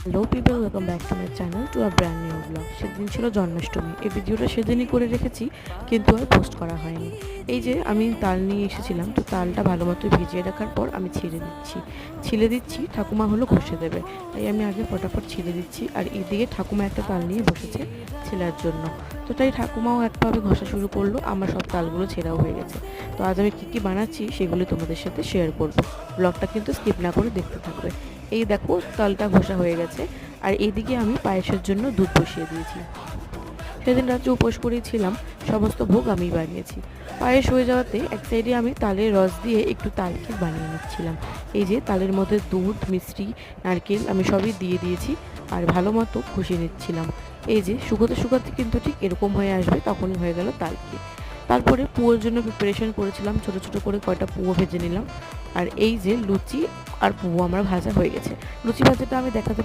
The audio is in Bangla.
Hello people, welcome back to my channel to a brand new blog. সেদিন ছিল জন্মাষ্টমী। এই ভিডিওটা সেদিনই করে রেখেছি, কিন্তু আর পোস্ট করা হয়নি। এই যে আমি তাল নিয়ে এসেছিলাম, তো তালটা ভালো মতো ভিজিয়ে রাখার পর আমি ছিলে দিচ্ছি ঠাকুমা হলো ঘষে দেবে, তাই আমি আগে ফটাফট ছিলে দিচ্ছি। আর এদিকে ঠাকুমা একটা তাল নিয়ে বসেছে ছেলার জন্য, তো তাই ঠাকুমাও একভাবে ঘষা শুরু করলো। আমার সব তালগুলো ছেঁড়াও হয়ে গেছে। তো আজ আমি কী কী বানাচ্ছি সেগুলো তোমাদের সাথে শেয়ার করবো। ব্লগটা কিন্তু স্কিপ না করে দেখতে থাকবে। এই দেখো তালটা ঘষা হয়ে গেছে। আর এইদিকে আমি পায়েসের জন্য দুধ বসিয়ে দিয়েছি। সেদিন রাত্রে উপোস করেছিলাম, সমস্ত ভোগ আমি বানিয়েছি। পায়েস হয়ে যাওয়াতে এক সাইডে আমি তালের রস দিয়ে একটু তাল কেক বানিয়ে নিচ্ছিলাম। এই যে তালের মধ্যে দুধ, মিষ্টি, নারকেল আমি সবই দিয়ে দিয়েছি আর ভালো মতো ঘষে নিচ্ছিলাম। এই যে শুকোতে শুকোতে কিন্তু ঠিক এরকম হয়ে আসবে, তখনই হয়ে গেল তাল কেক। তারপরে পুয়োর জন্য প্রিপারেশন করেছিলাম, ছোটো ছোটো করে কয়টা পুয়ো ভেজে নিলাম। আর এই যে লুচি আর পুয়ো আমার ভাজা হয়ে গেছে। লুচি ভাজাটা আমি দেখাতে